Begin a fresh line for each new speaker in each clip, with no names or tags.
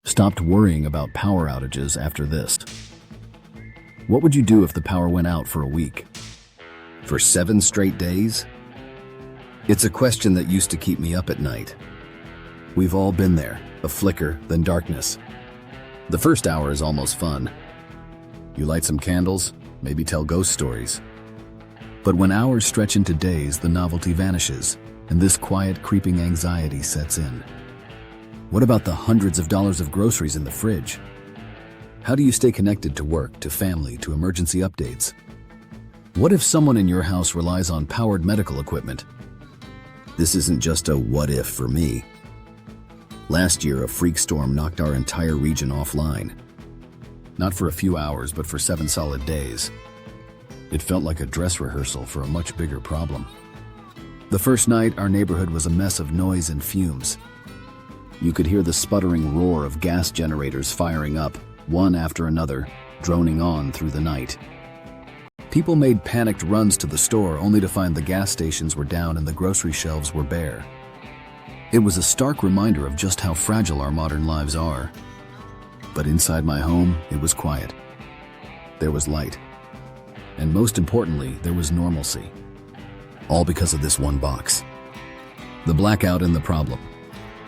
stopped worrying about power outages after this. What would you do if the power went out for a week? For 7 straight days? It's a question that used to keep me up at night. We've all been there, a flicker, then darkness. The first hour is almost fun. You light some candles, maybe tell ghost stories. But when hours stretch into days, the novelty vanishes, and this quiet, creeping anxiety sets in. What about the hundreds of dollars of groceries in the fridge? How do you stay connected to work, to family, to emergency updates? What if someone in your house relies on powered medical equipment? This isn't just a what if for me. Last year, a freak storm knocked our entire region offline. Not for a few hours, but for 7 solid days. It felt like a dress rehearsal for a much bigger problem. The first night, our neighborhood was a mess of noise and fumes. You could hear the sputtering roar of gas generators firing up, one after another, droning on through the night. People made panicked runs to the store only to find the gas stations were down and the grocery shelves were bare. It was a stark reminder of just how fragile our modern lives are. But inside my home, it was quiet. There was light. And most importantly, there was normalcy. All because of this one box. The blackout and the problem.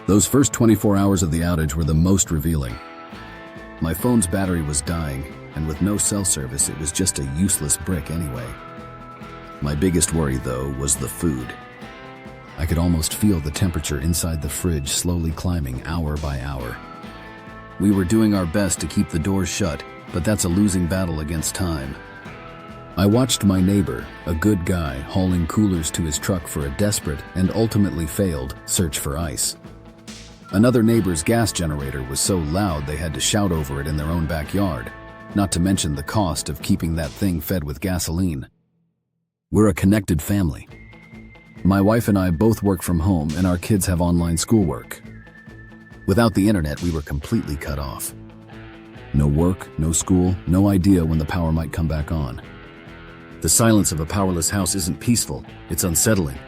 Those first 24 hours of the outage were the most revealing. My phone's battery was dying, and with no cell service, it was just a useless brick anyway. My biggest worry, though, was the food. I could almost feel the temperature inside the fridge slowly climbing hour by hour. We were doing our best to keep the doors shut, but that's a losing battle against time. I watched my neighbor, a good guy, hauling coolers to his truck for a desperate and ultimately failed search for ice. Another neighbor's gas generator was so loud they had to shout over it in their own backyard, not to mention the cost of keeping that thing fed with gasoline. We're a connected family. My wife and I both work from home, and our kids have online schoolwork. Without the internet, we were completely cut off. No work, no school, no idea when the power might come back on. The silence of a powerless house isn't peaceful, it's unsettling.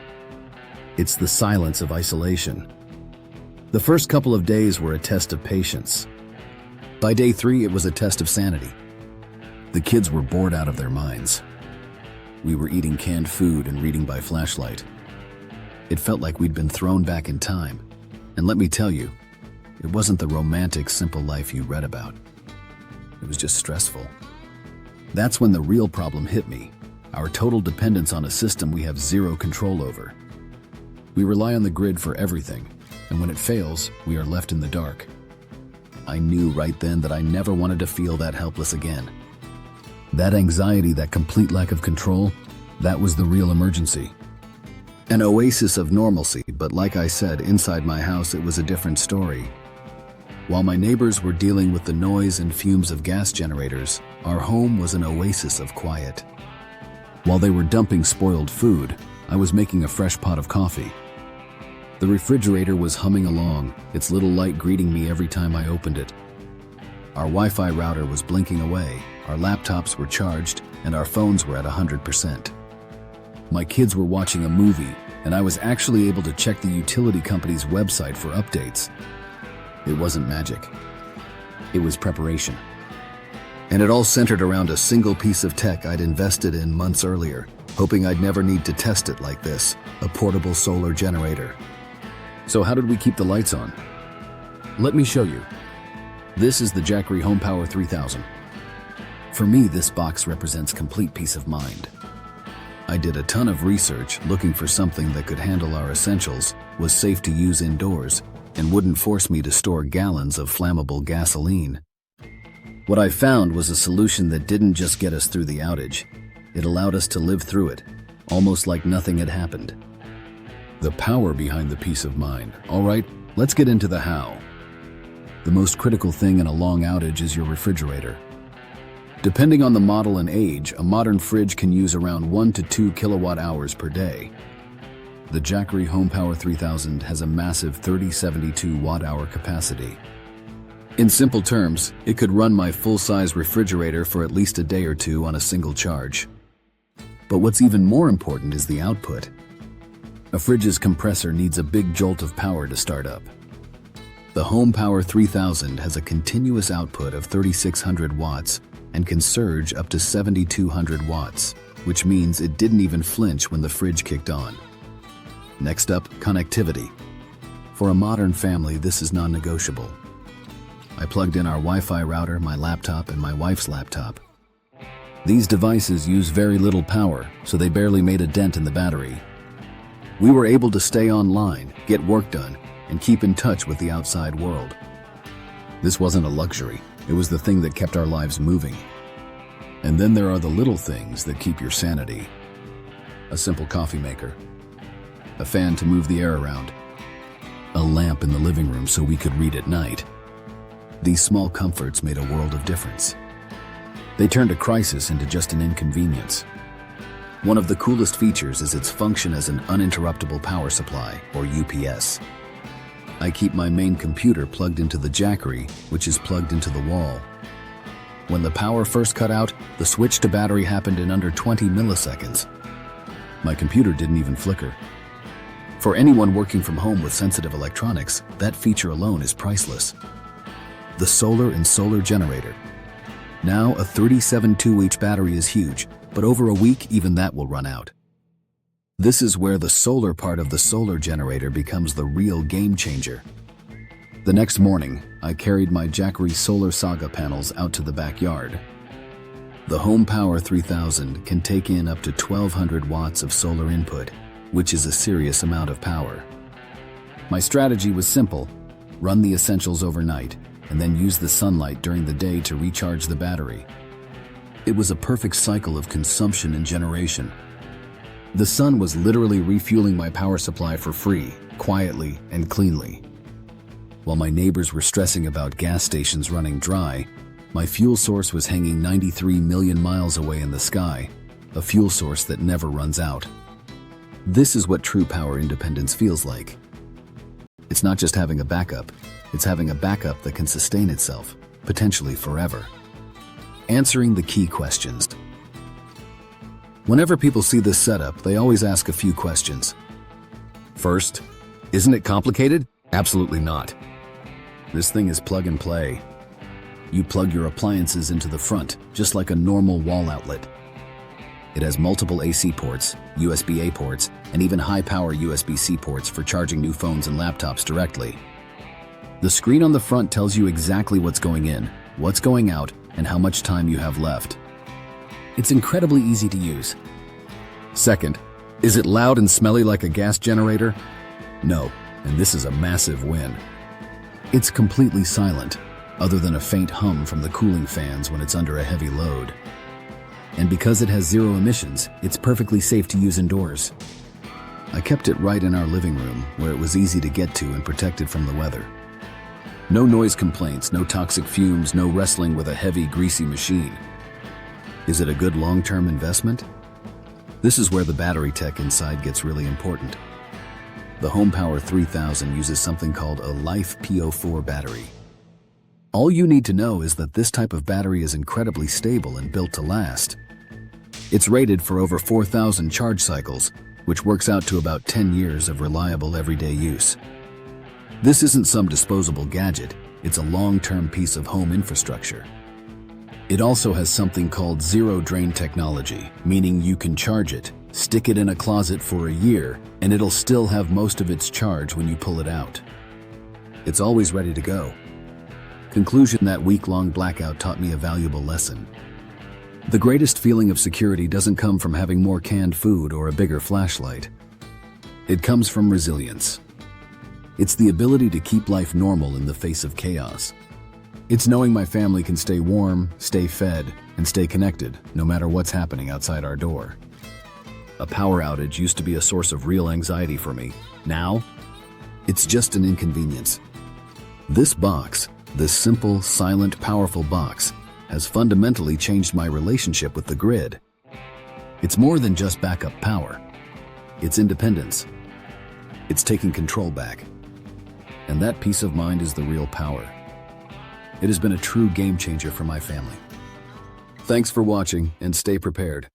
It's the silence of isolation. The first couple of days were a test of patience. By day 3, it was a test of sanity. The kids were bored out of their minds. We were eating canned food and reading by flashlight. It felt like we'd been thrown back in time. And let me tell you, it wasn't the romantic, simple life you read about. It was just stressful. That's when the real problem hit me, our total dependence on a system we have zero control over. We rely on the grid for everything, and when it fails, we are left in the dark. I knew right then that I never wanted to feel that helpless again. That anxiety, that complete lack of control, that was the real emergency. An oasis of normalcy, but like I said, inside my house it was a different story. While my neighbors were dealing with the noise and fumes of gas generators, our home was an oasis of quiet. While they were dumping spoiled food, I was making a fresh pot of coffee. The refrigerator was humming along, its little light greeting me every time I opened it. Our Wi-Fi router was blinking away, our laptops were charged, and our phones were at 100%. My kids were watching a movie, and I was actually able to check the utility company's website for updates. It wasn't magic. It was preparation. And it all centered around a single piece of tech I'd invested in months earlier, hoping I'd never need to test it like this, a portable solar generator. So how did we keep the lights on? Let me show you. This is the Jackery HomePower 3000. For me, this box represents complete peace of mind. I did a ton of research looking for something that could handle our essentials, was safe to use indoors, and wouldn't force me to store gallons of flammable gasoline. What I found was a solution that didn't just get us through the outage. It allowed us to live through it, almost like nothing had happened. The power behind the peace of mind. All right, let's get into the how. The most critical thing in a long outage is your refrigerator. Depending on the model and age, a modern fridge can use around 1 to 2 kilowatt hours per day. The Jackery HomePower 3000 has a massive 3072 watt-hour capacity. In simple terms, it could run my full-size refrigerator for at least a day or two on a single charge. But what's even more important is the output. A fridge's compressor needs a big jolt of power to start up. The Home Power 3000 has a continuous output of 3,600 watts and can surge up to 7,200 watts, which means it didn't even flinch when the fridge kicked on. Next up, connectivity. For a modern family, this is non-negotiable. I plugged in our Wi-Fi router, my laptop, and my wife's laptop. These devices use very little power, so they barely made a dent in the battery. We were able to stay online, get work done, and keep in touch with the outside world. This wasn't a luxury, it was the thing that kept our lives moving. And then there are the little things that keep your sanity. A simple coffee maker, a fan to move the air around, a lamp in the living room so we could read at night. These small comforts made a world of difference. They turned a crisis into just an inconvenience. One of the coolest features is its function as an uninterruptible power supply, or UPS. I keep my main computer plugged into the Jackery, which is plugged into the wall. When the power first cut out, the switch to battery happened in under 20 milliseconds. My computer didn't even flicker. For anyone working from home with sensitive electronics, that feature alone is priceless. The solar and solar generator. Now, a 37.2H battery is huge, but over a week, even that will run out. This is where the solar part of the solar generator becomes the real game changer. The next morning, I carried my Jackery Solar Saga panels out to the backyard. The Home Power 3000 can take in up to 1,200 watts of solar input, which is a serious amount of power. My strategy was simple: run the essentials overnight, and then use the sunlight during the day to recharge the battery. It was a perfect cycle of consumption and generation. The sun was literally refueling my power supply for free, quietly and cleanly. While my neighbors were stressing about gas stations running dry, my fuel source was hanging 93 million miles away in the sky, a fuel source that never runs out. This is what true power independence feels like. It's not just having a backup, it's having a backup that can sustain itself, potentially forever. Answering the key questions. Whenever people see this setup, they always ask a few questions. First, isn't it complicated? Absolutely not. This thing is plug and play. You plug your appliances into the front, just like a normal wall outlet. It has multiple AC ports, USB-A ports, and even high-power USB-C ports for charging new phones and laptops directly. The screen on the front tells you exactly what's going in, what's going out, and how much time you have left. It's incredibly easy to use. Second, is it loud and smelly like a gas generator? No, and this is a massive win. It's completely silent, other than a faint hum from the cooling fans when it's under a heavy load. And because it has zero emissions, it's perfectly safe to use indoors. I kept it right in our living room, where it was easy to get to and protected from the weather. No noise complaints, no toxic fumes, no wrestling with a heavy, greasy machine. Is it a good long-term investment? This is where the battery tech inside gets really important. The Home Power 3000 uses something called a Life PO4 battery. All you need to know is that this type of battery is incredibly stable and built to last. It's rated for over 4,000 charge cycles, which works out to about 10 years of reliable everyday use. This isn't some disposable gadget, it's a long-term piece of home infrastructure. It also has something called zero-drain technology, meaning you can charge it, stick it in a closet for a year, and it'll still have most of its charge when you pull it out. It's always ready to go. Conclusion: that week-long blackout taught me a valuable lesson. The greatest feeling of security doesn't come from having more canned food or a bigger flashlight. It comes from resilience. It's the ability to keep life normal in the face of chaos. It's knowing my family can stay warm, stay fed, and stay connected, no matter what's happening outside our door. A power outage used to be a source of real anxiety for me. Now, it's just an inconvenience. This box, this simple, silent, powerful box, has fundamentally changed my relationship with the grid. It's more than just backup power. It's independence. It's taking control back. And that peace of mind is the real power. It has been a true game changer for my family. Thanks for watching, and stay prepared.